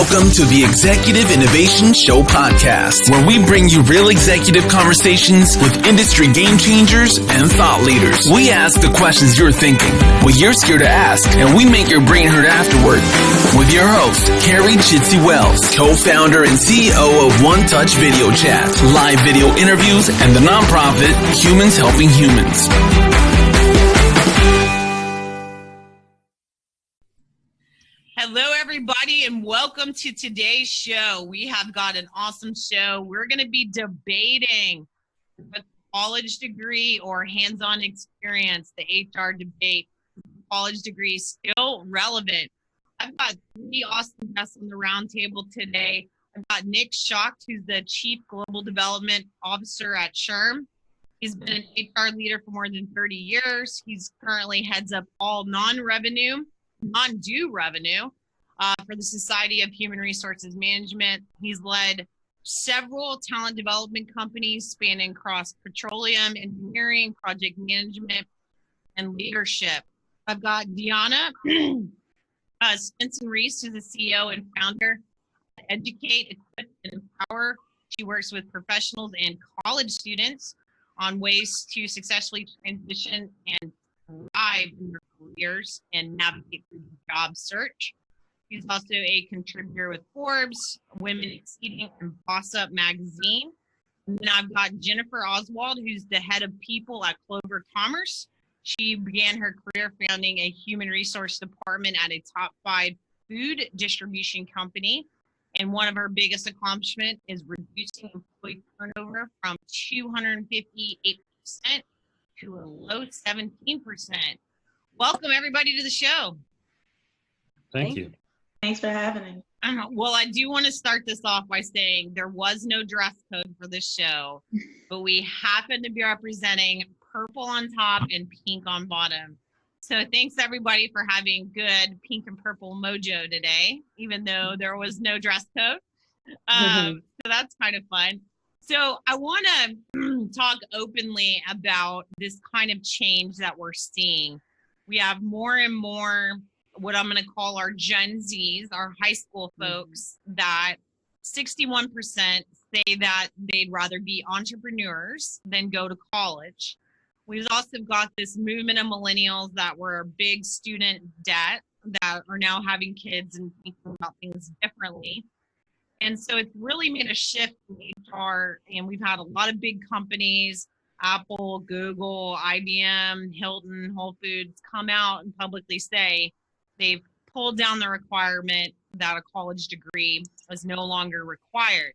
Welcome to the Executive Innovation Show podcast, where we bring you real executive conversations with industry game changers and thought leaders. We ask the questions you're thinking, what you're scared to ask, and we make your brain hurt afterward. With your host, Carrie Chitsey Wells, co-founder and CEO of One Touch Video Chat, live video interviews, and the nonprofit Humans Helping Humans. Hello, everybody, and welcome to today's show. We have got an awesome show. We're going to be debating a college degree or hands-on experience, the HR debate. College degree still relevant. I've got three awesome guests on the roundtable today. I've got Nick Schacht, who's the Chief Global Development Officer at SHRM. He's been an HR leader for more than 30 years. He's currently heads up all non-due revenue for the Society of Human Resources Management. He's led several talent development companies spanning across petroleum, engineering, project management, and leadership. I've got DeAnnah, Stinson, Reese, who's the CEO and founder of Educate, Equip, and Empower. She works with professionals and college students on ways to successfully transition and thrive in their careers and navigate through the job search. She's also a contributor with Forbes, Women Exceeding, and Boss Up magazine. And then I've got Jennifer Oswald, who's the head of people at Clover Commerce. She began her career founding a human resource department at a top 5 food distribution company. And one of her biggest accomplishments is reducing employee turnover from 258% to a low 17%. Welcome, everybody, to the show. Thank you. Thanks for having me. Well, I do want to start this off by saying there was no dress code for this show, but we happen to be representing purple on top and pink on bottom. So thanks, everybody, for having good pink and purple mojo today, even though there was no dress code. So that's kind of fun. So I want to talk openly about this kind of change that we're seeing. We have more and more what I'm going to call our Gen Zs, our high school folks, that 61% say that they'd rather be entrepreneurs than go to college. We've also got this movement of millennials that were big student debt that are now having kids and thinking about things differently. And so it's really made a shift in HR, and we've had a lot of big companies, Apple, Google, IBM, Hilton, Whole Foods, come out and publicly say they've pulled down the requirement that a college degree is no longer required.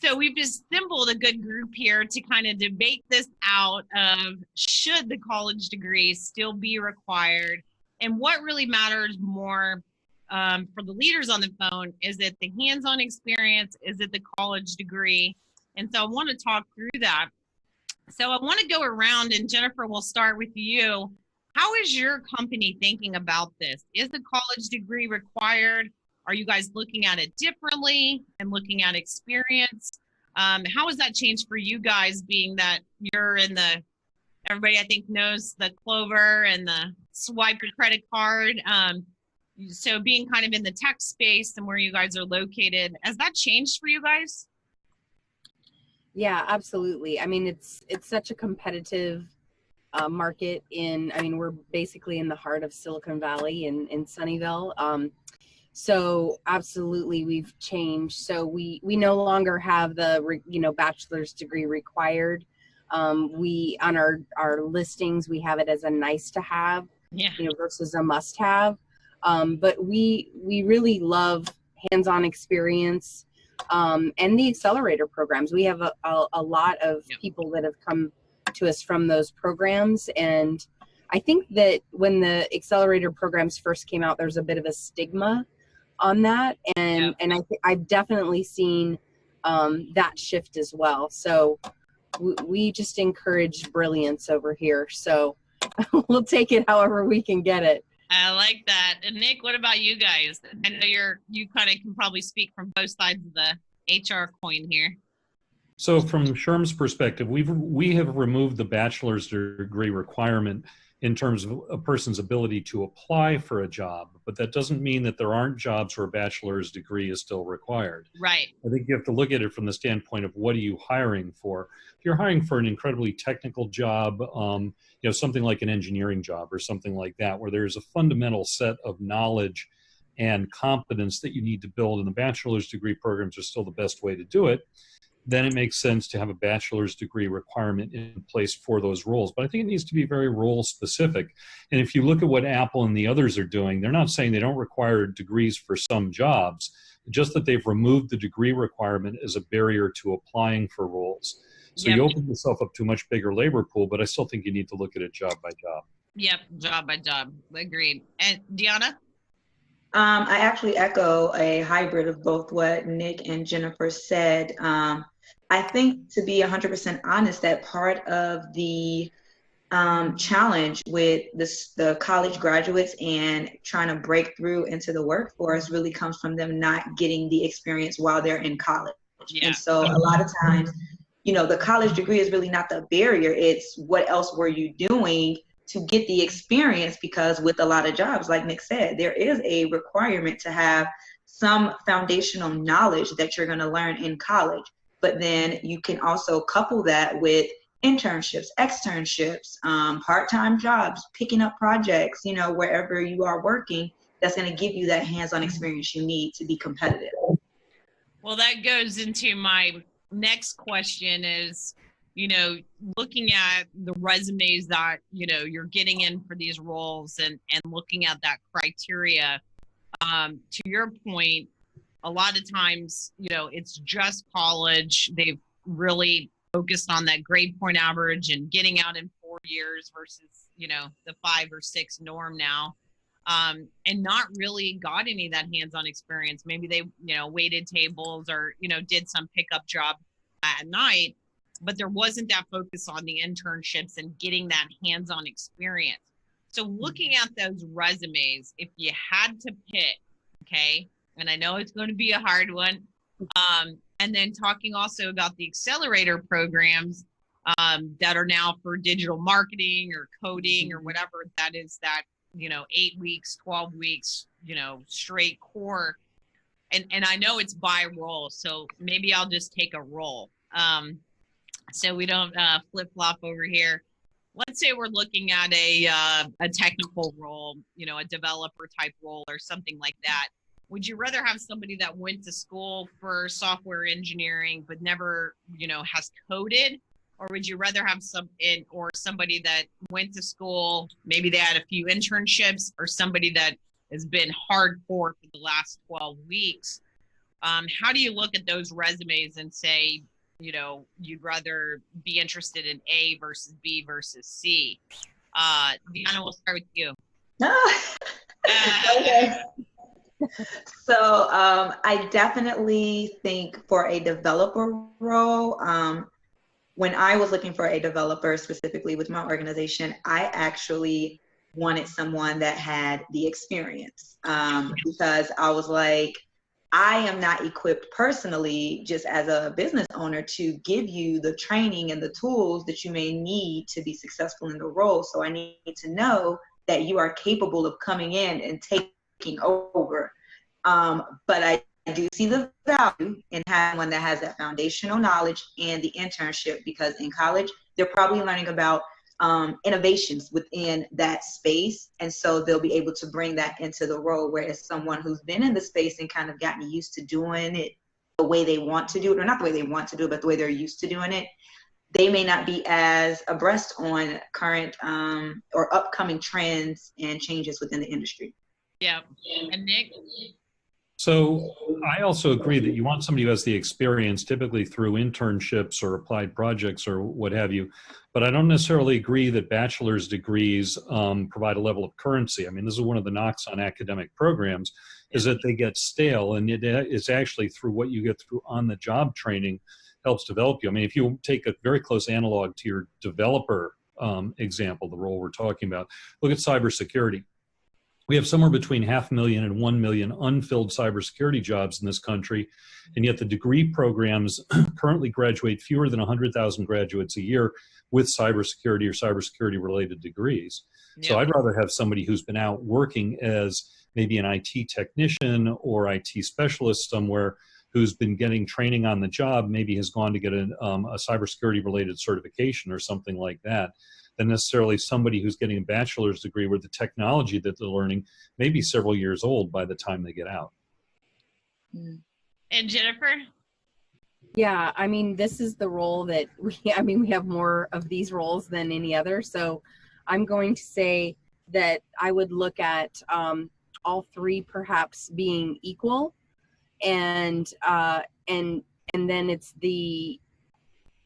So we've assembled a good group here to kind of debate this out of should the college degree still be required, and what really matters more for the leaders on the phone. Is it the hands-on experience? Is it the college degree? And so I want to talk through that. So I want to go around, and Jennifer, we'll start with you. How is your company thinking about this? Is the college degree required? Are you guys looking at it differently and looking at experience? How has that changed for you guys, being that you're in the, everybody I think knows the Clover and the swipe your credit card. So being kind of in the tech space and where you guys are located, has that changed for you guys? Yeah, absolutely. I mean, it's such a competitive market we're basically in the heart of Silicon Valley in Sunnyvale. So absolutely we've changed. So we no longer have the, bachelor's degree required. We, on our listings, we have it as a nice to have, versus a must have. But we really love hands-on experience, and the accelerator programs. We have a lot of people that have come to us from those programs. And I think that when the accelerator programs first came out, there's a bit of a stigma on that. And I've definitely seen that shift as well. So we just encourage brilliance over here. So we'll take it however we can get it. I like that. And Nick, what about you guys? I know you kind of can probably speak from both sides of the HR coin here. So from SHRM's perspective, we have removed the bachelor's degree requirement in terms of a person's ability to apply for a job, but that doesn't mean that there aren't jobs where a bachelor's degree is still required. Right. I think you have to look at it from the standpoint of what are you hiring for. If you're hiring for an incredibly technical job, something like an engineering job or something like that, where there's a fundamental set of knowledge and competence that you need to build, and the bachelor's degree programs are still the best way to do it, then it makes sense to have a bachelor's degree requirement in place for those roles. But I think it needs to be very role specific. And if you look at what Apple and the others are doing, they're not saying they don't require degrees for some jobs, just that they've removed the degree requirement as a barrier to applying for roles. So you open yourself up to a much bigger labor pool, but I still think you need to look at it job by job. Yep, job by job. Agreed. And DeAnnah? I actually echo a hybrid of both what Nick and Jennifer said. I think, to be 100% honest, that part of the challenge with the college graduates and trying to break through into the workforce really comes from them not getting the experience while they're in college. Yeah. And so a lot of times, the college degree is really not the barrier. It's what else were you doing to get the experience, because with a lot of jobs, like Nick said, there is a requirement to have some foundational knowledge that you're going to learn in college. But then you can also couple that with internships, externships, part-time jobs, picking up projects, wherever you are working, that's going to give you that hands-on experience you need to be competitive. Well, that goes into my next question is, looking at the resumes that, you're getting in for these roles and looking at that criteria, to your point, a lot of times, it's just college. They've really focused on that grade point average and getting out in 4 years versus, the 5 or 6 norm now, and not really got any of that hands-on experience. Maybe they, waited tables or, did some pickup job at night, but there wasn't that focus on the internships and getting that hands-on experience. So looking at those resumes, if you had to pick, okay, and I know it's going to be a hard one, and then talking also about the accelerator programs that are now for digital marketing or coding or whatever that is, that 8 weeks, 12 weeks, straight core. And I know it's by role, so maybe I'll just take a role. So we don't flip-flop over here. Let's say we're looking at a technical role, a developer type role or something like that. Would you rather have somebody that went to school for software engineering but never, has coded? Or would you rather have somebody that went to school, maybe they had a few internships, or somebody that has been hardcore for the last 12 weeks? How do you look at those resumes and say, you'd rather be interested in A versus B versus C? DeAnnah, we'll start with you. Okay. So I definitely think for a developer role, when I was looking for a developer specifically with my organization, I actually wanted someone that had the experience, because I was like, I am not equipped personally, just as a business owner, to give you the training and the tools that you may need to be successful in the role. So I need to know that you are capable of coming in and taking over. But I do see the value in having one that has that foundational knowledge and the internship, because in college, they're probably learning about innovations within that space. And so they'll be able to bring that into the role, whereas someone who's been in the space and kind of gotten used to doing it the way they want to do it, or not the way they want to do it, but the way they're used to doing it, they may not be as abreast on current or upcoming trends and changes within the industry. Yeah. And Nick? So I also agree that you want somebody who has the experience, typically through internships or applied projects or what have you. But I don't necessarily agree that bachelor's degrees provide a level of currency. I mean, this is one of the knocks on academic programs, is that they get stale, and it's actually through what you get through on-the-job training helps develop you. I mean, if you take a very close analog to your developer example, the role we're talking about, look at cybersecurity. We have somewhere between 500,000 and 1 million unfilled cybersecurity jobs in this country, and yet the degree programs currently graduate fewer than 100,000 graduates a year with cybersecurity or cybersecurity-related degrees. Yep. So I'd rather have somebody who's been out working as maybe an IT technician or IT specialist somewhere, who's been getting training on the job, maybe has gone to get a cybersecurity-related certification or something like that, than necessarily somebody who's getting a bachelor's degree where the technology that they're learning may be several years old by the time they get out. And Jennifer? Yeah, I mean, this is the role that we have more of these roles than any other. So I'm going to say that I would look at all three perhaps being equal, and then it's the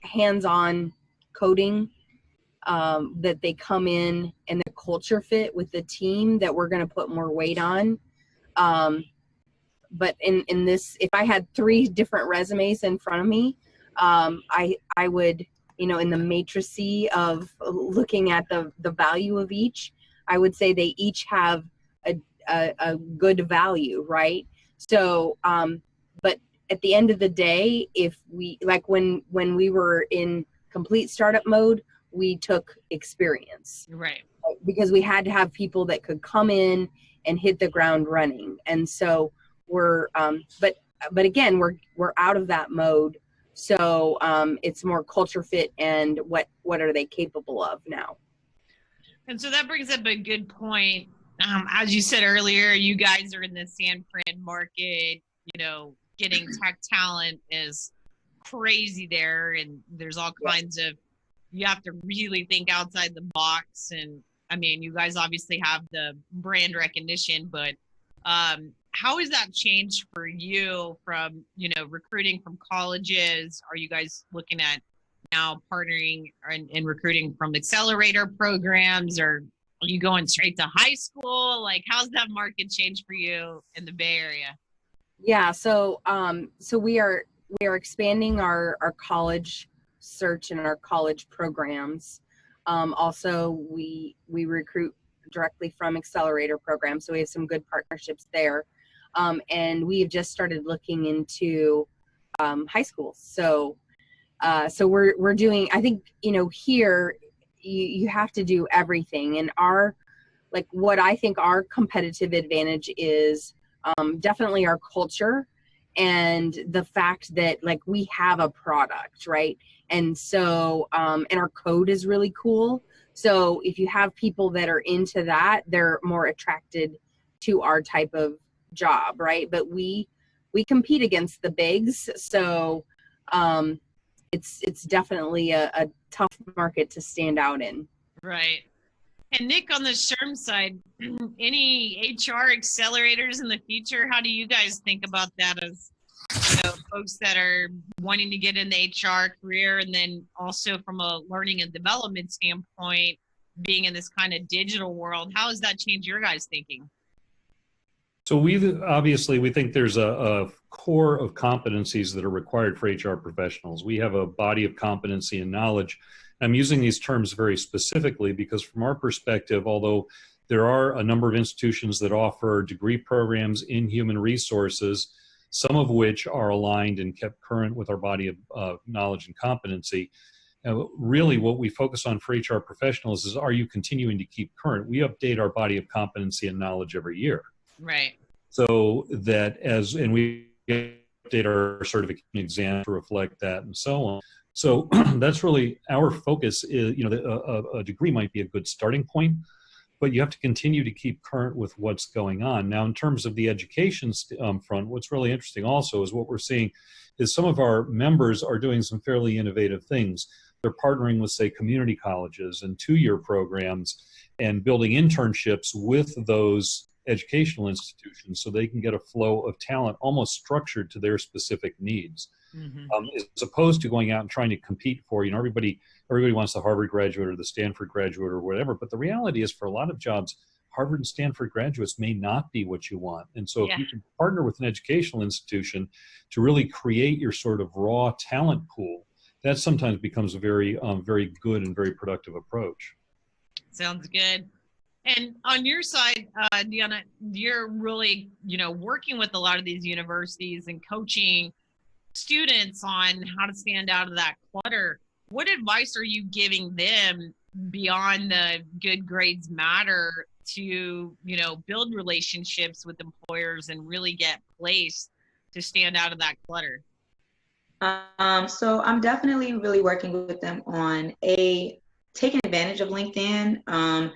hands-on coding that they come in, and the culture fit with the team that we're going to put more weight on. But in this, if I had three different resumes in front of me, I would, in the matrices of looking at the value of each, I would say they each have a good value, right? So, but at the end of the day, if we, like when we were in complete startup mode, we took experience, right? Because we had to have people that could come in and hit the ground running. And so we're, but again, we're out of that mode. So it's more culture fit and what are they capable of now? And so that brings up a good point. As you said earlier, you guys are in the San Fran market, getting tech talent is crazy there. And there's all kinds of, you have to really think outside the box. And I mean, you guys obviously have the brand recognition, but how has that changed for you from, recruiting from colleges? Are you guys looking at now partnering and recruiting from accelerator programs, or are you going straight to high school? Like, how's that market changed for you in the Bay Area? Yeah, so we are expanding our college search and our college programs. Also, we recruit directly from accelerator programs, so we have some good partnerships there. And we have just started looking into high schools. So we're doing, I think, here you have to do everything. And what I think our competitive advantage is definitely our culture and the fact that we have a product, right? And so, and our code is really cool. So if you have people that are into that, they're more attracted to our type of job, right? But we compete against the bigs, so it's definitely a tough market to stand out in. Right. And Nick, on the SHRM side, any HR accelerators in the future? How do you guys think about that as folks that are wanting to get in the HR career, and then also from a learning and development standpoint, being in this kind of digital world? How has that changed your guys' thinking? So we think there's a core of competencies that are required for HR professionals. We have a body of competency and knowledge. I'm using these terms very specifically because from our perspective, although there are a number of institutions that offer degree programs in human resources, some of which are aligned and kept current with our body of knowledge and competency, really what we focus on for HR professionals is, are you continuing to keep current? We update our body of competency and knowledge every year. Right. So that and we update our certification exam to reflect that and so on. So that's really our focus is, a degree might be a good starting point, but you have to continue to keep current with what's going on. Now, in terms of the education front, what's really interesting also is what we're seeing is some of our members are doing some fairly innovative things. They're partnering with, say, community colleges and two-year programs and building internships with those educational institutions so they can get a flow of talent almost structured to their specific needs. Mm-hmm. As opposed to going out and trying to compete for, everybody wants the Harvard graduate or the Stanford graduate or whatever. But the reality is for a lot of jobs, Harvard and Stanford graduates may not be what you want. And so if you can partner with an educational institution to really create your sort of raw talent pool, that sometimes becomes a very, very good and very productive approach. Sounds good. And on your side, DeAnnah, you're really, working with a lot of these universities and coaching students on how to stand out of that clutter. What advice are you giving them beyond the good grades matter to, build relationships with employers and really get placed to stand out of that clutter? So I'm definitely really working with them on taking advantage of LinkedIn.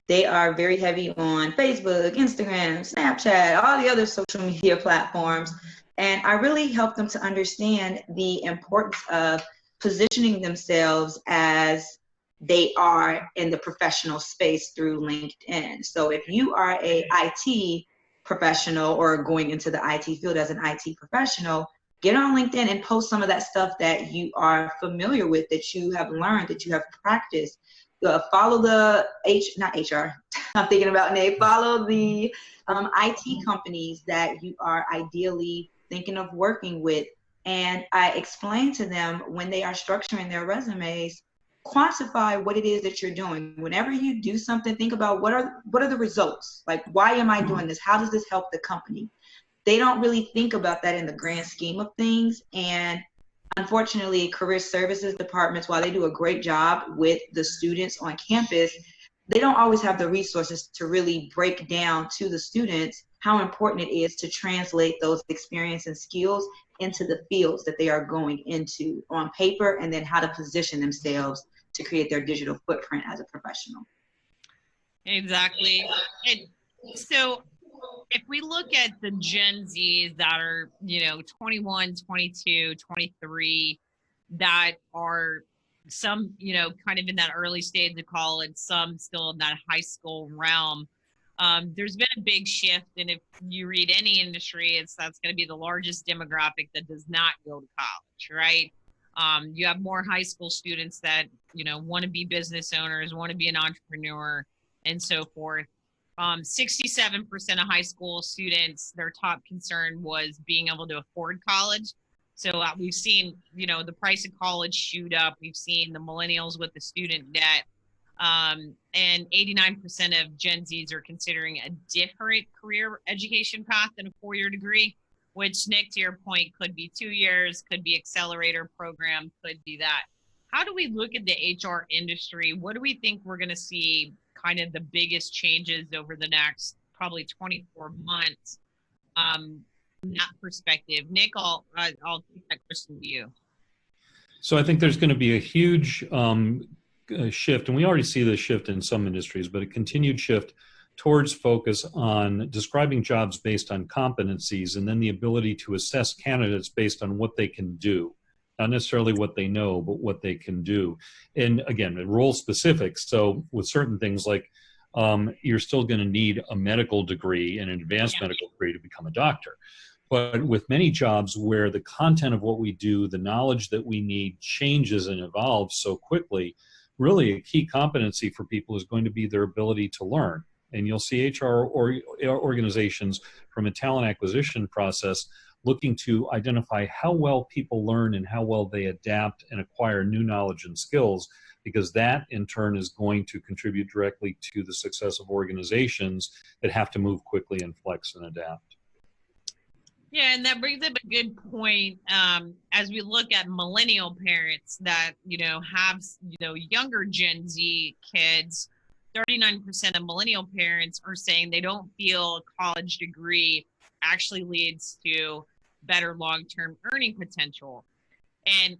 They are very heavy on Facebook, Instagram, Snapchat, all the other social media platforms. And I really help them to understand the importance of positioning themselves as they are in the professional space through LinkedIn. So if you are a IT professional or going into the IT field as an IT professional, get on LinkedIn and post some of that stuff that you are familiar with, that you have learned, that you have practiced. Follow the not HR, I'm thinking about Nate, follow the IT companies that you are ideally thinking of working with. And I explain to them when they are structuring their resumes, quantify what it is that you're doing. Whenever you do something, think about what are the results? Like, why am I doing this? How does this help the company? They don't really think about that in the grand scheme of things. And unfortunately, career services departments, while they do a great job with the students on campus, they don't always have the resources to really break down to the students how important it is to translate those experience and skills into the fields that they are going into on paper, and then how to position themselves to create their digital footprint as a professional. Exactly. And so if we look at the Gen Zs that are, 21, 22, 23, that are some, kind of in that early stage of college, some still in that high school realm, there's been a big shift. And if you read any industry, that's going to be the largest demographic that does not go to college, right? You have more high school students that, want to be business owners, want to be an entrepreneur, and so forth. 67% of high school students, their top concern was being able to afford college. So we've seen, the price of college shoot up. We've seen the millennials with the student debt. And 89% of Gen Zs are considering a different career education path than a 4-year degree, which, Nick, to your point, could be 2 years, could be accelerator program, could be that. How do we look at the HR industry? What do we think we're going to see kind of the biggest changes over the next probably 24 months from that perspective? Nick, I'll take that question to you. So I think there's going to be a huge shift, and we already see this shift in some industries, but a continued shift towards focus on describing jobs based on competencies, and then the ability to assess candidates based on what they can do. Not necessarily what they know, but what they can do. And again, role specific. So with certain things like you're still going to need a medical degree and an advanced medical degree to become a doctor. But with many jobs where the content of what we do, the knowledge that we need changes and evolves so quickly, really a key competency for people is going to be their ability to learn. And you'll see HR organizations from a talent acquisition process looking to identify how well people learn and how well they adapt and acquire new knowledge and skills, because that in turn is going to contribute directly to the success of organizations that have to move quickly and flex and adapt. Yeah, and that brings up a good point. As we look at millennial parents that, have, younger Gen Z kids, 39% of millennial parents are saying they don't feel a college degree actually leads to better long-term earning potential. And,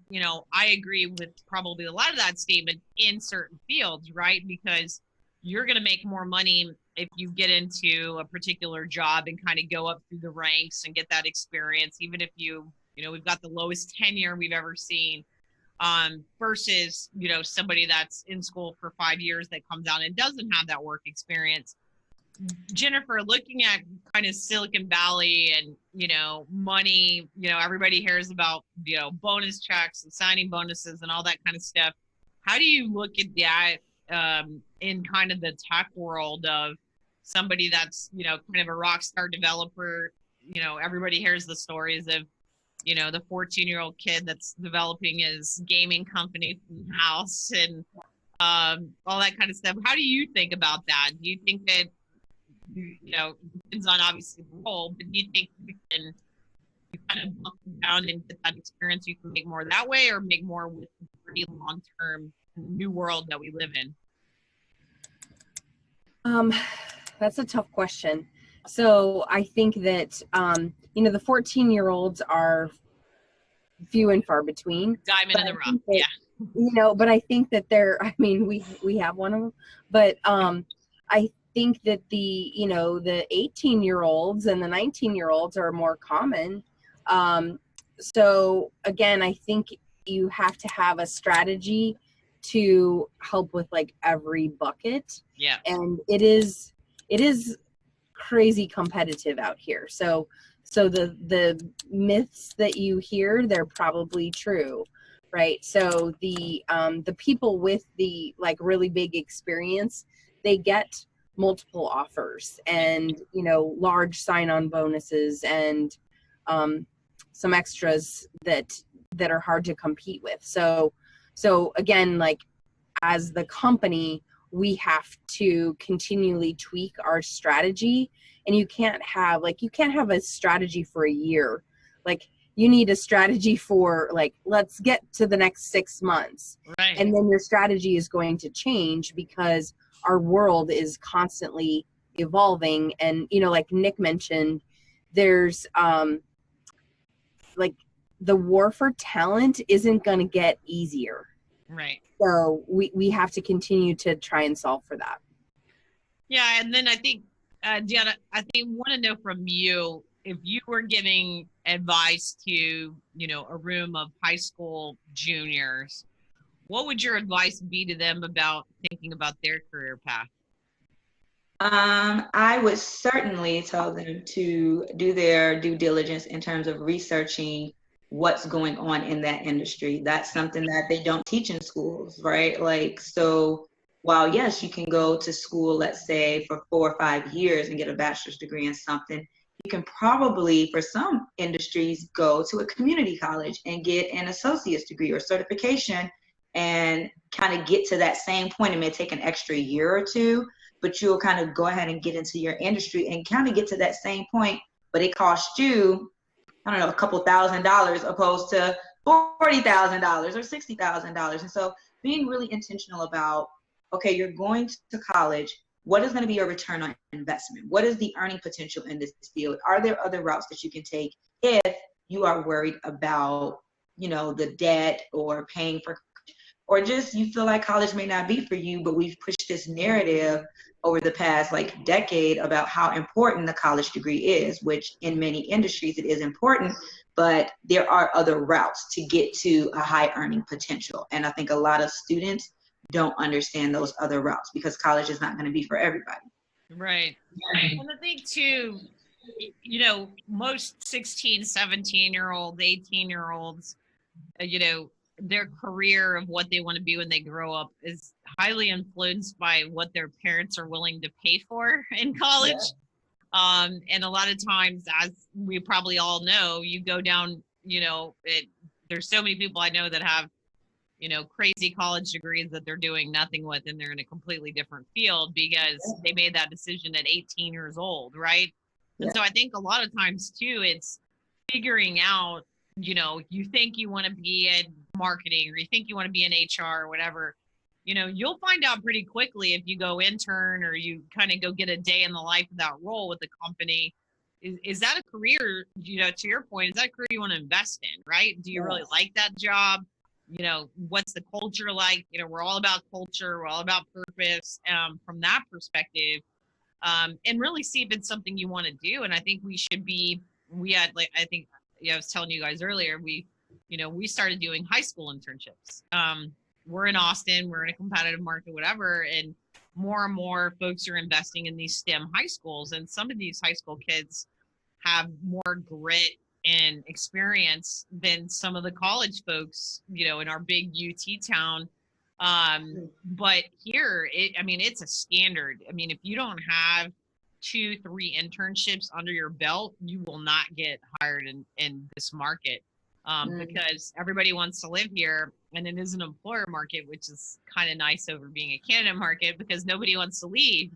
I agree with probably a lot of that statement in certain fields, right? Because you're going to make more money if you get into a particular job and kind of go up through the ranks and get that experience, even if we've got the lowest tenure we've ever seen, versus, somebody that's in school for 5 years that comes out and doesn't have that work experience. Jennifer, looking at kind of Silicon Valley and, money, everybody hears about, bonus checks and signing bonuses and all that kind of stuff. How do you look at that in kind of the tech world of somebody that's, kind of a rock star developer? Everybody hears the stories of, the 14-year-old kid that's developing his gaming company from the house. And all that kind of stuff. How do you think about that? Do you think that, depends on obviously the role, but do you think you kind of buckle down and get that experience, you can make more that way, or make more with the pretty long-term new world that we live in? That's a tough question. So I think that, the 14-year-olds are few and far between. Diamond in the rough, yeah. But I think that we have one of them, but I think that the 18-year-olds and the 19-year-olds are more common. So again, I think you have to have a strategy to help with like every bucket. Yeah. And it is crazy competitive out here. So the myths that you hear, they're probably true, right? So the people with the like really big experience, they get multiple offers and large sign-on bonuses and some extras that are hard to compete with. So again, like as the company, we have to continually tweak our strategy, and you can't have a strategy for a year. Like you need a strategy for like, let's get to the next 6 months. Right. And then your strategy is going to change because our world is constantly evolving. And, like Nick mentioned, there's like the war for talent isn't going to get easier. Right. So we have to continue to try and solve for that. Yeah. And then I think, DeAnnah, want to know from you, if you were giving advice to, a room of high school juniors, what would your advice be to them about thinking about their career path? I would certainly tell them to do their due diligence in terms of researching what's going on in that industry. That's something that they don't teach in schools, right? Like, so while yes, you can go to school, let's say for 4 or 5 years and get a bachelor's degree in something, you can probably, for some industries, go to a community college and get an associate's degree or certification and kind of get to that same point. It may take an extra year or two, but you'll kind of go ahead and get into your industry and kind of get to that same point, but it costs you, I don't know, a couple $1,000s opposed to $40,000 or $60,000. And so being really intentional about, okay, you're going to college, what is going to be your return on investment? What is the earning potential in this field? Are there other routes that you can take if you are worried about, the debt or paying for, or just you feel like college may not be for you, but we've pushed this narrative over the past decade about how important the college degree is, which in many industries it is important, but there are other routes to get to a high earning potential. And I think a lot of students don't understand those other routes because college is not going to be for everybody. Right. And I think too, most 16, 17-year-olds, 18-year-olds, their career of what they want to be when they grow up is highly influenced by what their parents are willing to pay for in college. Yeah. And a lot of times, as we probably all know, you go down, there's so many people I know that have, crazy college degrees that they're doing nothing with, and they're in a completely different field because they made that decision at 18 years old, right? Yeah. And so I think a lot of times too, it's figuring out, you think you want to be in marketing or you think you want to be in HR or whatever, you'll find out pretty quickly if you go intern or you kind of go get a day in the life of that role with the company. Is that a career, to your point, is that a career you want to invest in, right? Do you really like that job? What's the culture like? We're all about culture. We're all about purpose from that perspective, and really see if it's something you want to do. And I think we I was telling you guys earlier, we started doing high school internships. We're in Austin, we're in a competitive market, whatever. And more and more folks are investing in these STEM high schools. And some of these high school kids have more grit and experience than some of the college folks, in our big UT town. But here, it's a standard. If you don't have 2-3 internships under your belt, you will not get hired in this market, because everybody wants to live here. and it is an employer market, which is kind of nice over being a candidate market because nobody wants to leave.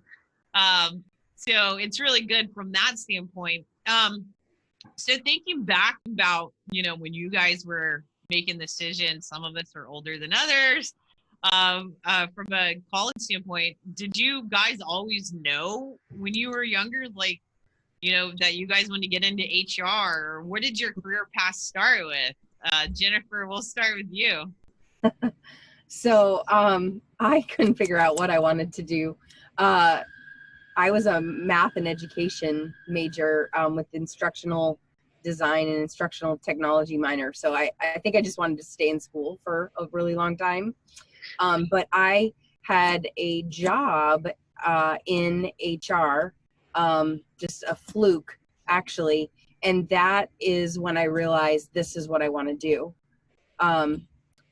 So it's really good from that standpoint. So thinking back about, when you guys were making decisions, some of us are older than others. From a college standpoint, did you guys always know when you were younger, like, that you guys wanted to get into HR, or what did your career path start with? Jennifer, we'll start with you. So I couldn't figure out what I wanted to do. I was a math and education major with instructional design and instructional technology minor. So I think I just wanted to stay in school for a really long time. But I had a job in HR, just a fluke actually. And that is when I realized this is what I want to do.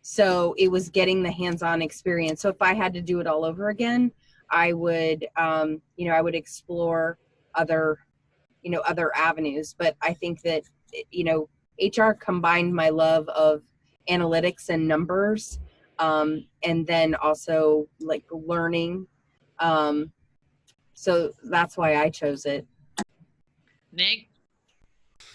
So it was getting the hands-on experience. So if I had to do it all over again, I would, I would explore other avenues. But I think that, HR combined my love of analytics and numbers, and then also like learning. So that's why I chose it. Nick?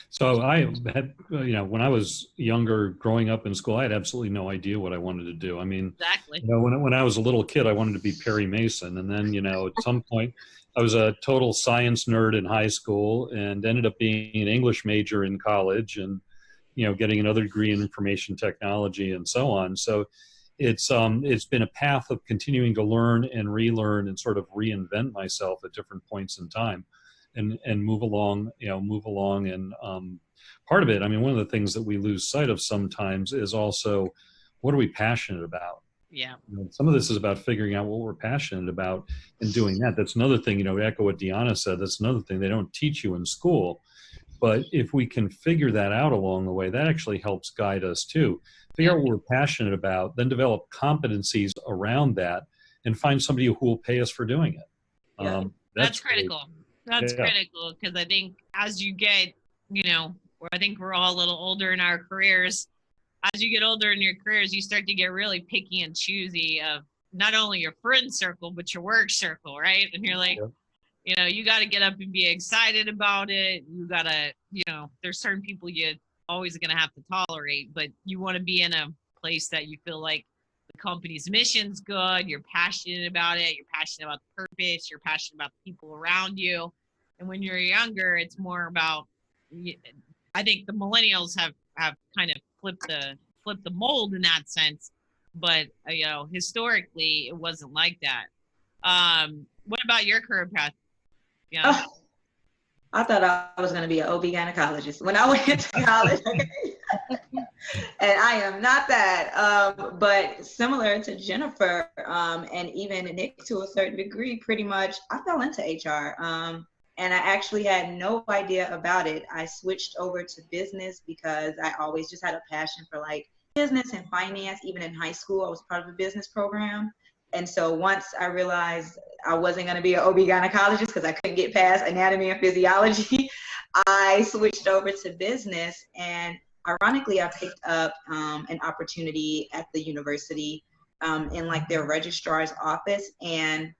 So I had, when I was younger, growing up in school, I had absolutely no idea what I wanted to do. I mean, Exactly. When I was a little kid, I wanted to be Perry Mason. And then, at some point, I was a total science nerd in high school and ended up being an English major in college and, getting another degree in information technology and so on. So it's been a path of continuing to learn and relearn and sort of reinvent myself at different points in time. And move along. And part of it, I mean, one of the things that we lose sight of sometimes is also, what are we passionate about? Yeah. Some of this is about figuring out what we're passionate about and doing that. That's another thing, to echo what DeAnnah said, that's another thing they don't teach you in school. But if we can figure that out along the way, that actually helps guide us too. Figure out what we're passionate about, then develop competencies around that and find somebody who will pay us for doing it. Yeah. That's critical. That's critical because I think as you get, I think we're all a little older in our careers. As you get older in your careers, you start to get really picky and choosy of not only your friend circle, but your work circle, right? And you're like, you got to get up and be excited about it. You got to, there's certain people you always going to have to tolerate, but you want to be in a place that you feel like the company's mission's good, you're passionate about it, you're passionate about the purpose, you're passionate about the people around you. And when you're younger, it's more about, I think the millennials have kind of flipped the mold in that sense, but historically it wasn't like that. What about your career path? Yeah. Oh, I thought I was going to be an OB gynecologist when I went to college. And I am not that, but similar to Jennifer, and even Nick to a certain degree, pretty much, I fell into HR. And I actually had no idea about it. I switched over to business because I always just had a passion for like business and finance. Even in high school, I was part of a business program. And so once I realized I wasn't going to be an OB gynecologist because I couldn't get past anatomy and physiology, I switched over to business. And ironically, I picked up an opportunity at the university in like their registrar's office and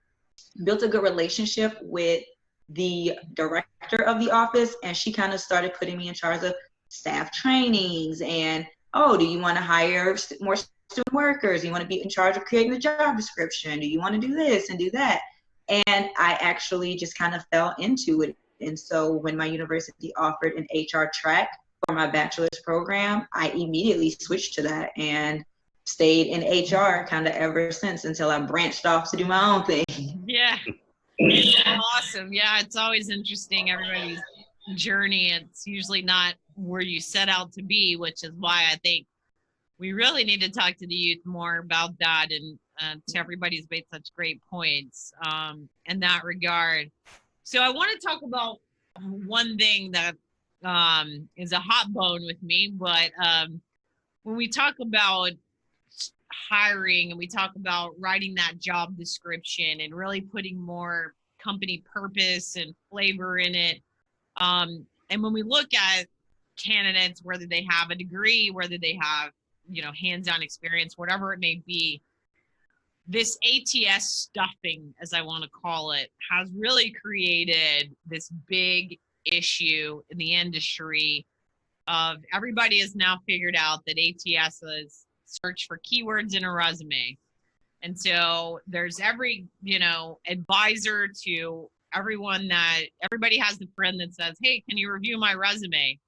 built a good relationship with the director of the office. And she kind of started putting me in charge of staff trainings and, do you want to hire more student workers? Do you want to be in charge of creating the job description? Do you want to do this and do that? And I actually just kind of fell into it. And so when my university offered an HR track for my bachelor's program, I immediately switched to that and stayed in HR kind of ever since until I branched off to do my own thing. Yeah. Awesome. Yeah, it's always interesting, everybody's journey. It's usually not where you set out to be, which is why I think we really need to talk to the youth more about that. And to everybody's made such great points in that regard. So I want to talk about one thing that is a hot bone with me, but when we talk about hiring and we talk about writing that job description and really putting more company purpose and flavor in it, and when we look at candidates, whether they have a degree, whether they have hands-on experience, whatever it may be. This ATS stuffing, as I want to call it, has really created this big issue in the industry of everybody has now figured out that ATS is search for keywords in a resume. And so there's every, advisor to everyone that everybody has a friend that says, hey, can you review my resume?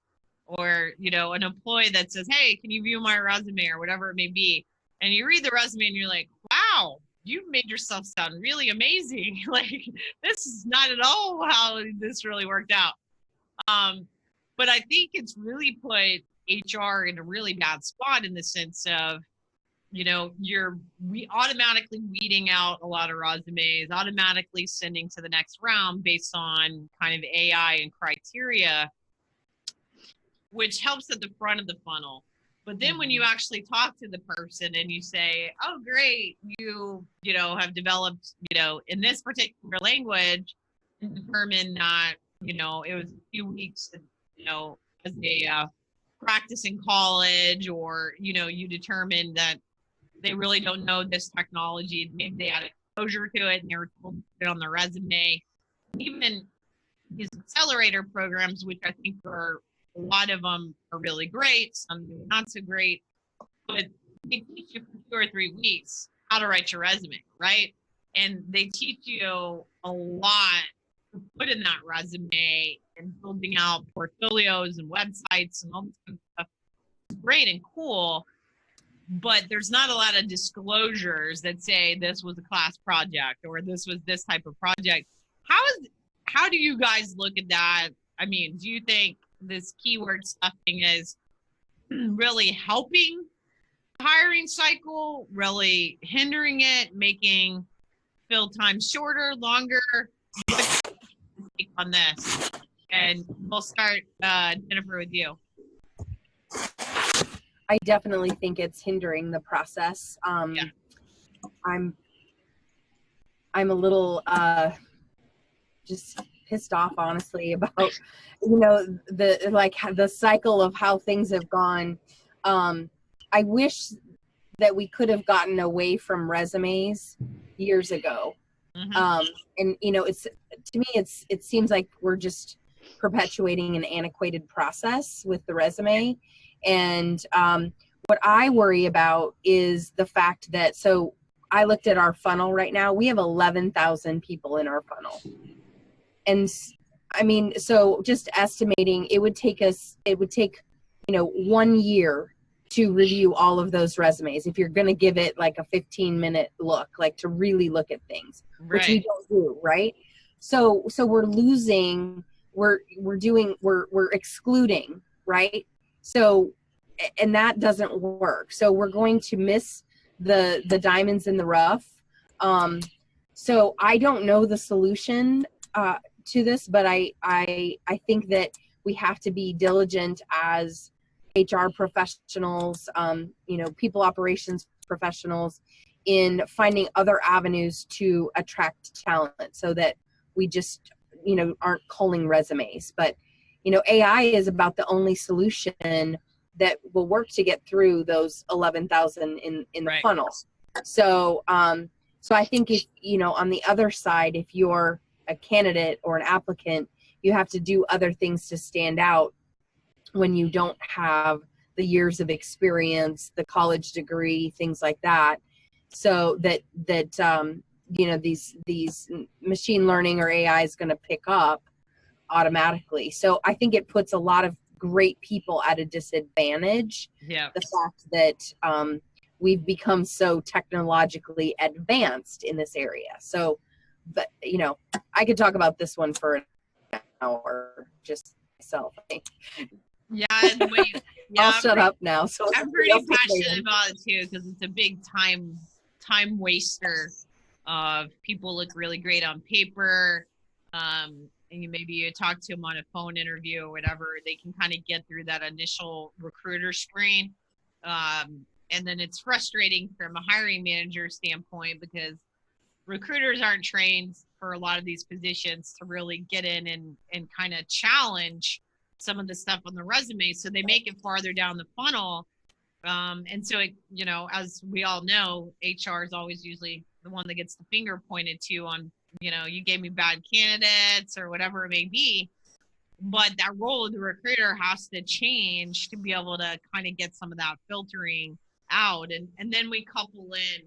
Or, an employee that says, hey, can you view my resume, or whatever it may be. And you read the resume and you're like, wow, you've made yourself sound really amazing. Like, this is not at all how this really worked out. But I think it's really put HR in a really bad spot in the sense of, we automatically weeding out a lot of resumes, automatically sending to the next round based on kind of AI and criteria, which helps at the front of the funnel. But then when you actually talk to the person and you say, oh, great, you have developed, in this particular language, and determined that, it was a few weeks, as a practice in college, or, you determined that they really don't know this technology. Maybe they had exposure to it and they were told to put it on their resume. Even these accelerator programs, which I think are, a lot of them are really great, some not so great, but they teach you for 2 or 3 weeks how to write your resume, right? And they teach you a lot to put in that resume and building out portfolios and websites and all this kind of stuff. It's great and cool, but there's not a lot of disclosures that say this was a class project or this was this type of project. How do you guys look at that? I mean, do you think this keyword stuffing is really helping the hiring cycle, really hindering it, making fill time shorter, longer? Take on this, and we'll start, Jennifer, with you. I definitely think it's hindering the process. Yeah. I'm a little just pissed off, honestly, about the cycle of how things have gone. I wish that we could have gotten away from resumes years ago. Mm-hmm. And it's, to me, it seems like we're just perpetuating an antiquated process with the resume. And what I worry about is the fact that, so I looked at our funnel right now. We have 11,000 people in our funnel. And I mean, so just estimating, it would take 1 year to review all of those resumes if you're going to give it like a 15-minute look, like to really look at things, right, which we don't do, right? So we're losing, we're excluding, right? So, and that doesn't work. So we're going to miss the diamonds in the rough. So I don't know the solution to this, but I think that we have to be diligent as HR professionals, people operations professionals, in finding other avenues to attract talent so that we just, aren't culling resumes. But, AI is about the only solution that will work to get through those 11,000 in the right funnel. So, so I think if, on the other side, if you're a candidate or an applicant, you have to do other things to stand out when you don't have the years of experience, the college degree, things like that. So that these machine learning or AI is going to pick up automatically. So I think it puts a lot of great people at a disadvantage. Yeah. The fact that we've become so technologically advanced in this area. So, but I could talk about this one for an hour just myself. Yeah, I'll shut up now. So I'm pretty passionate about it too, because it's a big time waster. People look really great on paper, and maybe you talk to them on a phone interview or whatever. They can kind of get through that initial recruiter screen, and then it's frustrating from a hiring manager standpoint because recruiters aren't trained for a lot of these positions to really get in and kind of challenge some of the stuff on the resume. So they make it farther down the funnel, And so, as we all know, HR is always usually the one that gets the finger pointed to on, you gave me bad candidates or whatever it may be. But that role of the recruiter has to change to be able to kind of get some of that filtering out. And then we couple in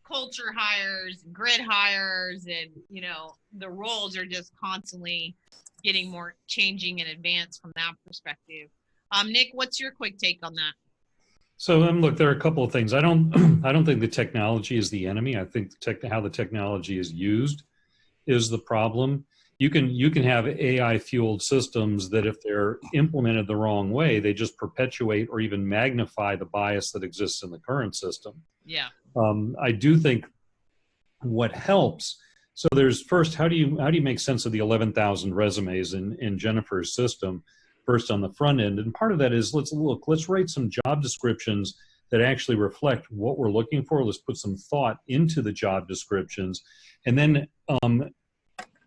culture hires, grid hires, and, the roles are just constantly getting more changing in advance from that perspective. Nick, what's your quick take on that? So look, there are a couple of things. I don't think the technology is the enemy. I think how the technology is used is the problem. You can have AI fueled systems that, if they're implemented the wrong way, they just perpetuate or even magnify the bias that exists in the current system. Yeah. I do think what helps. So there's first, how do you make sense of the 11,000 resumes in Jennifer's system? First on the front end, and part of that is let's write some job descriptions that actually reflect what we're looking for. Let's put some thought into the job descriptions, and then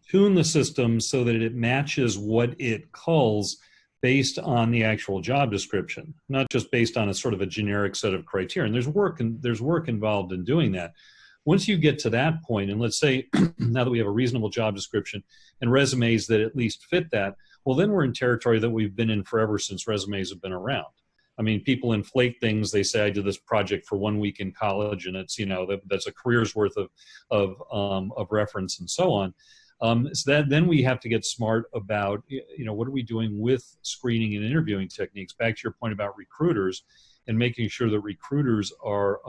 tune the system so that it matches what it culls based on the actual job description, not just based on a sort of a generic set of criteria. And there's work involved in doing that. Once you get to that point, and let's say now that we have a reasonable job description and resumes that at least fit that, well, then we're in territory that we've been in forever since resumes have been around. I mean, people inflate things. They say, I did this project for 1 week in college, and it's, that's a career's worth of reference and so on. So then we have to get smart about, what are we doing with screening and interviewing techniques? Back to your point about recruiters and making sure that recruiters are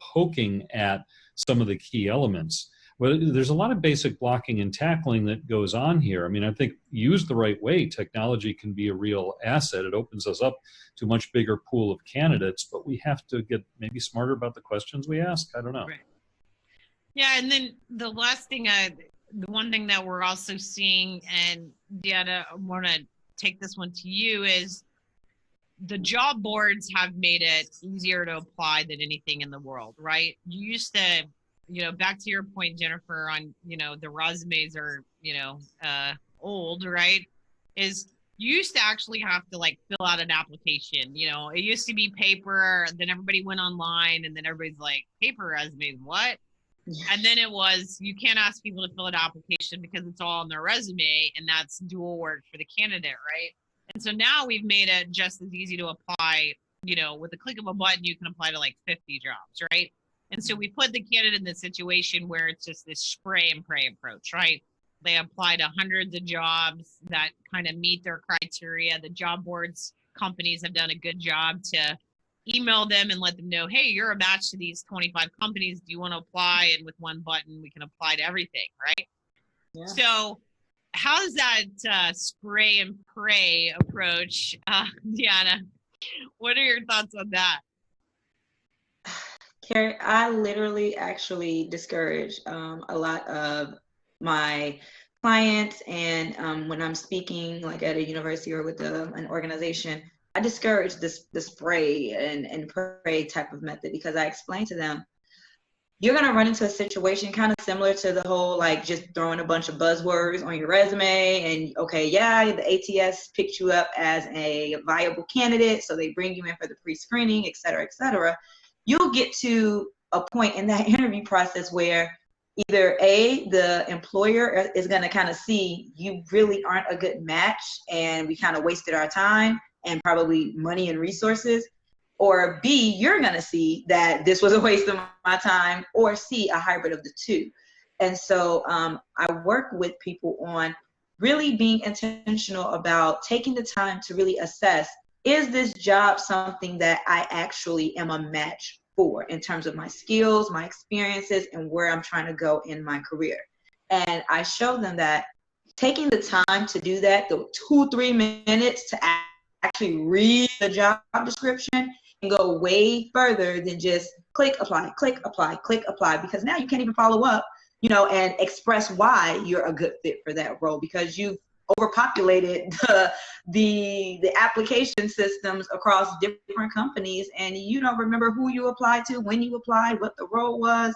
poking at some of the key elements. Well, there's a lot of basic blocking and tackling that goes on here. I mean, I think used the right way, technology can be a real asset. It opens us up to a much bigger pool of candidates, but we have to get maybe smarter about the questions we ask. I don't know. Right. Yeah, and then the last thing, the one thing that we're also seeing, and DeAnnah, I want to take this one to you, is the job boards have made it easier to apply than anything in the world, right? You used to, back to your point, Jennifer, on, the resumes are, old, right? Is you used to actually have to fill out an application. It used to be paper, then everybody went online, and then everybody's like, paper resumes, what? And then it was, you can't ask people to fill an application because it's all on their resume, and that's dual work for the candidate, right? And so now we've made it just as easy to apply, with the click of a button, you can apply to 50 jobs, right? And so we put the candidate in the situation where it's just this spray and pray approach, right? They apply to hundreds of jobs that kind of meet their criteria. The job boards companies have done a good job to email them and let them know, hey, you're a match to these 25 companies. Do you want to apply? And with one button, we can apply to everything, right? Yeah. So how's that spray and pray approach, DeAnnah? What are your thoughts on that? Carrie, I literally actually discourage a lot of my clients, and when I'm speaking at a university or with an organization, I discourage the spray and pray type of method, because I explain to them, you're going to run into a situation kind of similar to the whole just throwing a bunch of buzzwords on your resume, and okay, yeah, the ATS picked you up as a viable candidate, so they bring you in for the pre-screening, et cetera, et cetera. You'll get to a point in that interview process where either the employer is going to kind of see you really aren't a good match and we kind of wasted our time and probably money and resources, or B, you're going to see that this was a waste of my time, or C, a hybrid of the two. And so I work with people on really being intentional about taking the time to really assess, is this job something that I actually am a match for in terms of my skills, my experiences, and where I'm trying to go in my career? And I show them that taking the time to do that, the 2-3 minutes to actually read the job description and go way further than just click, apply, click, apply, click, apply, because now you can't even follow up, and express why you're a good fit for that role, because you've overpopulated the application systems across different companies, and you don't remember who you applied to, when you applied, what the role was.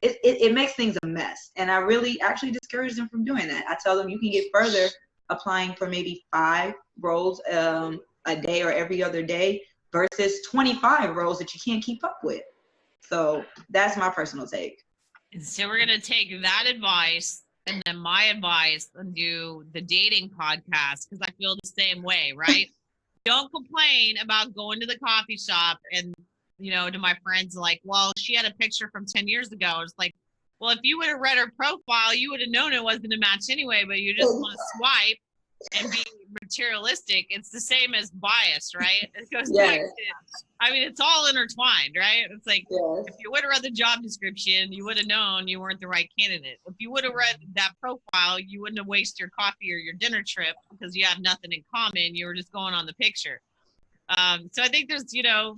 It makes things a mess, and I really actually discourage them from doing that. I tell them you can get further applying for maybe 5 roles a day or every other day, versus 25 roles that you can't keep up with. So that's my personal take. So we're going to take that advice and then my advice and do the dating podcast, because I feel the same way, right? Don't complain about going to the coffee shop and, to my friends, like, well, she had a picture from 10 years ago. It's like, well, if you would have read her profile, you would have known it wasn't a match anyway, but you just want to swipe and be materialistic. It's the same as bias, right? It goes back to, it's all intertwined, right? It's like, if you would have read the job description, you would have known you weren't the right candidate. If you would have read that profile, you wouldn't have wasted your coffee or your dinner trip because you have nothing in common. You were just going on the picture. So I think there's,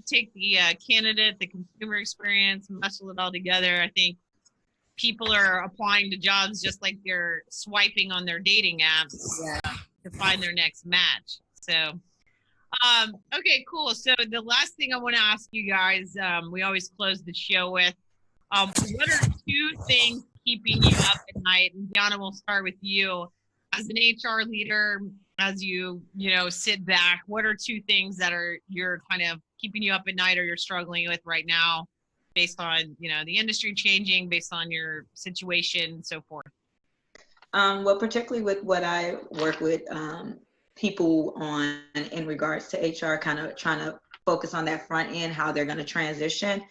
take the candidate, the consumer experience, muscle it all together. I think people are applying to jobs just like they're swiping on their dating apps to find their next match. So, okay, cool. So the last thing I want to ask you guys, we always close the show with, what are 2 things keeping you up at night? And DeAnnah, we'll start with you. As an HR leader, as you sit back, what are 2 things that you're kind of keeping you up at night or you're struggling with right now based on, the industry changing, based on your situation and so forth? Well, particularly with what I work with people on in regards to HR, kind of trying to focus on that front end, how they're going to transition.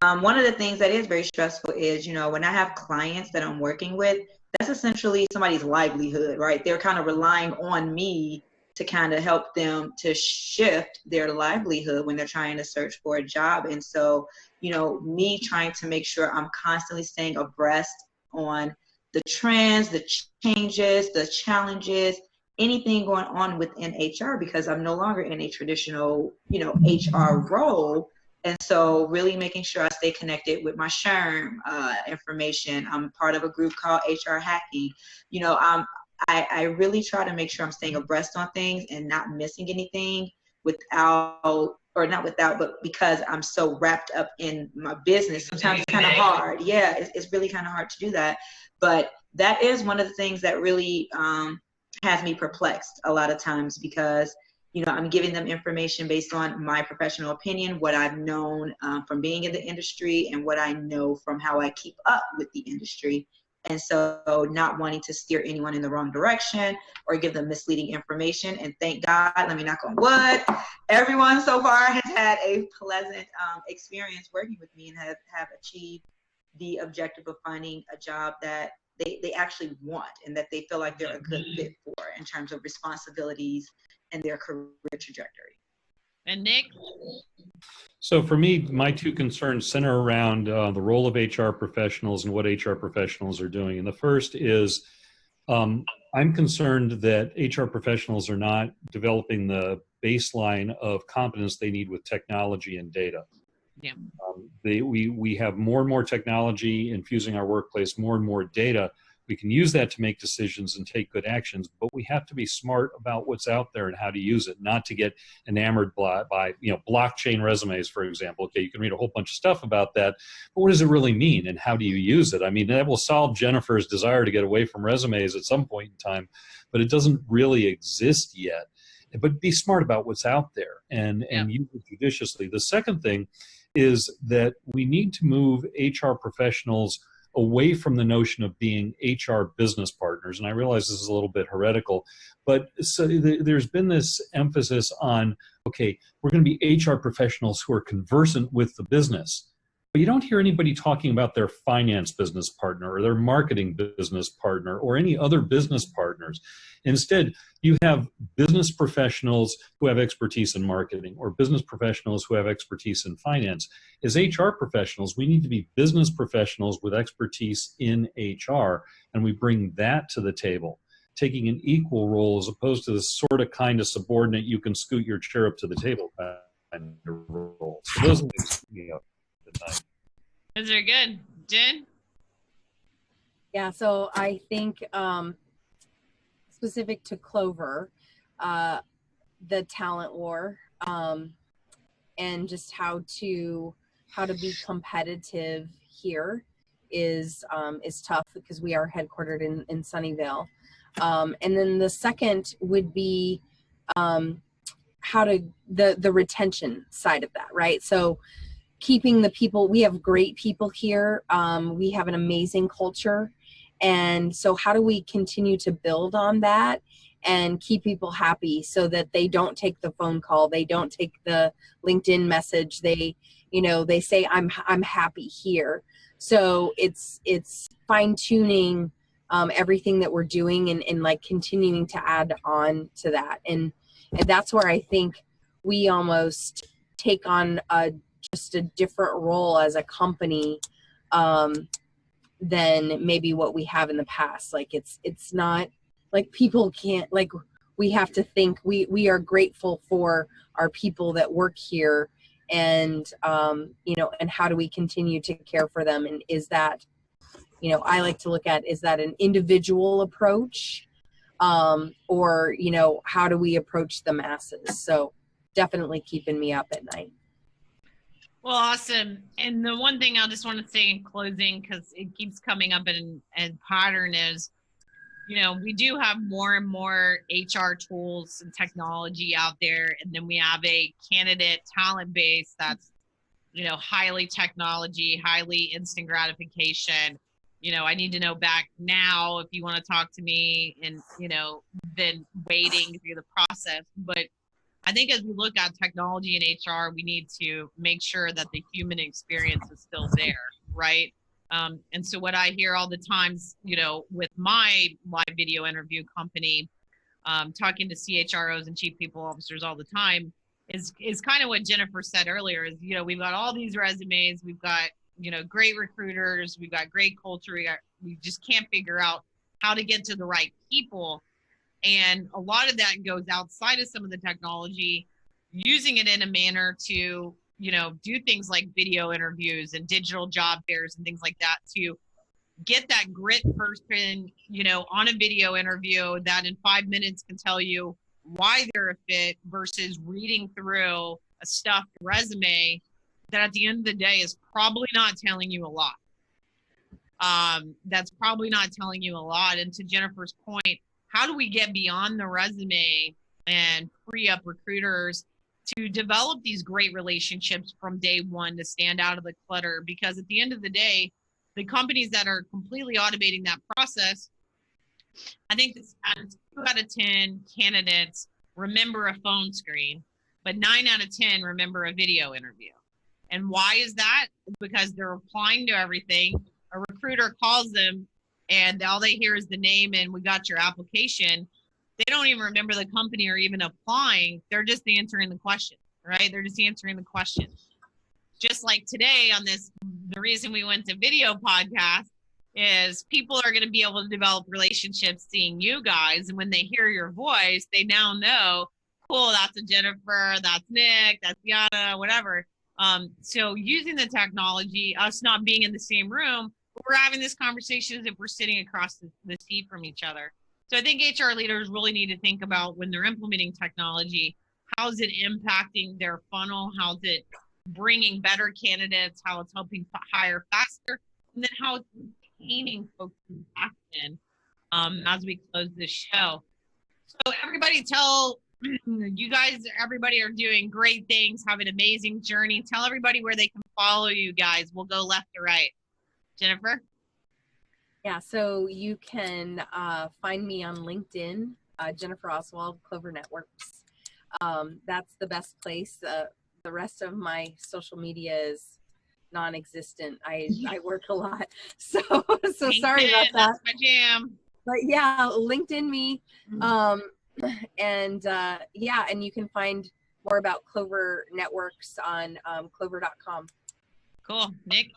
One of the things that is very stressful is, when I have clients that I'm working with, that's essentially somebody's livelihood, right? They're kind of relying on me to kind of help them to shift their livelihood when they're trying to search for a job. And so, me trying to make sure I'm constantly staying abreast on the trends, the changes, the challenges, anything going on within HR, because I'm no longer in a traditional, HR role. And so really making sure I stay connected with my SHRM information. I'm part of a group called HR Hacking. I really try to make sure I'm staying abreast on things and not missing anything but because I'm so wrapped up in my business. Sometimes it's kind of hard. Yeah, it's really kind of hard to do that. But that is one of the things that really has me perplexed a lot of times, because I'm giving them information based on my professional opinion, what I've known from being in the industry, and what I know from how I keep up with the industry. And so not wanting to steer anyone in the wrong direction or give them misleading information. And thank God, let me knock on wood, everyone so far has had a pleasant experience working with me and have achieved the objective of finding a job that they actually want and that they feel like they're a good fit for in terms of responsibilities and their career trajectory. And Nick? So for me, my 2 concerns center around the role of HR professionals and what HR professionals are doing. And the first is I'm concerned that HR professionals are not developing the baseline of competence they need with technology and data. Yeah. We have more and more technology infusing our workplace, more and more data. We can use that to make decisions and take good actions, but we have to be smart about what's out there and how to use it, not to get enamored by blockchain resumes, for example. Okay, you can read a whole bunch of stuff about that, but what does it really mean and how do you use it? I mean, that will solve Jennifer's desire to get away from resumes at some point in time, but it doesn't really exist yet. But be smart about what's out there and use it judiciously. The second thing is that we need to move HR professionals away from the notion of being HR business partners. And I realize this is a little bit heretical, but so there's been this emphasis on, okay, we're going to be HR professionals who are conversant with the business. But you don't hear anybody talking about their finance business partner or their marketing business partner or any other business partners. Instead, you have business professionals who have expertise in marketing or business professionals who have expertise in finance. As HR professionals, we need to be business professionals with expertise in HR, and we bring that to the table, taking an equal role as opposed to the sort of kind of subordinate you can scoot your chair up to the table kind of role. So those are the Those are good. Jen? Yeah, so I think specific to Clover, the talent war, and just how to be competitive here is tough because we are headquartered in Sunnyvale. And then the second would be the retention side of that, right? So keeping the people, we have great people here. We have an amazing culture. And so how do we continue to build on that and keep people happy so that they don't take the phone call, they don't take the LinkedIn message, they say I'm happy here. So it's fine tuning everything that we're doing and like continuing to add on to that. And that's where I think we almost take on just a different role as a company than maybe what we have in the past. Like it's not like people can't, like we have to think we are grateful for our people that work here, and and how do we continue to care for them? And is that, I like to look at, is that an individual approach, or how do we approach the masses? So definitely keeping me up at night. Well, awesome. And the one thing I just want to say in closing, because it keeps coming up in pattern, is, we do have more and more HR tools and technology out there. And then we have a candidate talent base that's, highly technology, highly instant gratification. I need to know back now if you want to talk to me, and, then waiting through the process. But I think as we look at technology and HR, we need to make sure that the human experience is still there, right? And so what I hear all the times, with my live video interview company, talking to CHROs and chief people officers all the time, is kind of what Jennifer said earlier, is, we've got all these resumes, we've got, great recruiters, we've got great culture, we just can't figure out how to get to the right people. And a lot of that goes outside of some of the technology, using it in a manner to, do things like video interviews and digital job fairs and things like that, to get that grit person, on a video interview that in 5 minutes can tell you why they're a fit, versus reading through a stuffed resume that at the end of the day is probably not telling you a lot. That's probably not telling you a lot. And to Jennifer's point, how do we get beyond the resume and free up recruiters to develop these great relationships from day one, to stand out of the clutter? Because at the end of the day, the companies that are completely automating that process, I think this 2 out of 10 candidates remember a phone screen, but 9 out of 10 remember a video interview. And why is that? Because they're applying to everything. A recruiter calls them, and all they hear is the name and we got your application. They don't even remember the company or even applying. They're just answering the question, right? They're just answering the question. Just like today on this, the reason we went to video podcast is people are going to be able to develop relationships seeing you guys. And when they hear your voice, they now know, cool, that's a Jennifer, that's Nick, that's DeAnnah, whatever. So using the technology, us not being in the same room, we're having this conversation as if we're sitting across the seat from each other. So I think HR leaders really need to think about, when they're implementing technology, how's it impacting their funnel? How's it bringing better candidates? How it's helping hire faster? And then how it's retaining folks back in as we close this show. So everybody tell you guys, everybody are doing great things, have an amazing journey. Tell everybody where they can follow you guys. We'll go left to right. Jennifer? Yeah, so you can find me on LinkedIn, Jennifer Oswald, Clover Networks. That's the best place. The rest of my social media is non-existent. I work a lot, so sorry about that. That's my jam. But yeah, LinkedIn me, and you can find more about Clover Networks on clover.com. Cool. Nick?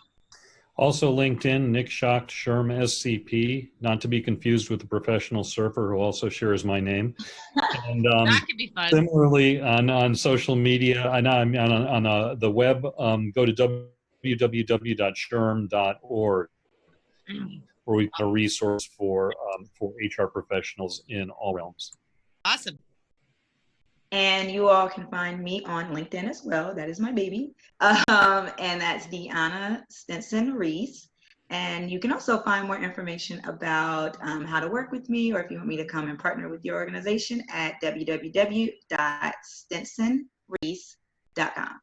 Also LinkedIn, Nick Schacht, SHRM SCP, not to be confused with the professional surfer who also shares my name. And that could be fun. Similarly, on social media, on the web, go to www.shrm.org, where we've got a resource for HR professionals in all realms. Awesome. And you all can find me on LinkedIn as well. That is my baby. And that's DeAnnah Stinson Reese. And you can also find more information about how to work with me, or if you want me to come and partner with your organization, at www.stinsonreese.com.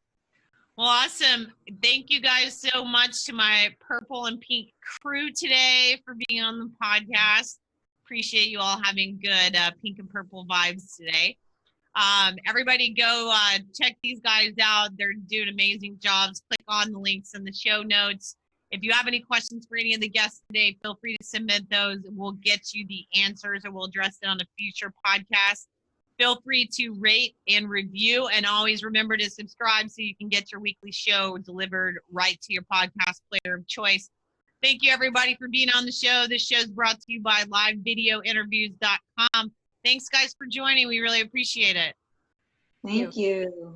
Well, awesome. Thank you guys so much to my purple and pink crew today for being on the podcast. Appreciate you all having good pink and purple vibes today. Everybody go check these guys out. They're doing amazing jobs. Click on the links in the show notes. If you have any questions for any of the guests today, feel free to submit those. We'll get you the answers, or we'll address it on a future podcast. Feel free to rate and review, and always remember to subscribe so you can get your weekly show delivered right to your podcast player of choice. Thank you, everybody, for being on the show. This show is brought to you by livevideointerviews.com. Thanks, guys, for joining. We really appreciate it. Thank you.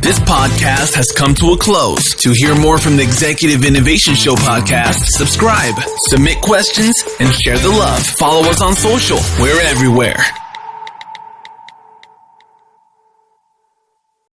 This podcast has come to a close. To hear more from the Executive Innovation Show podcast, subscribe, submit questions, and share the love. Follow us on social. We're everywhere.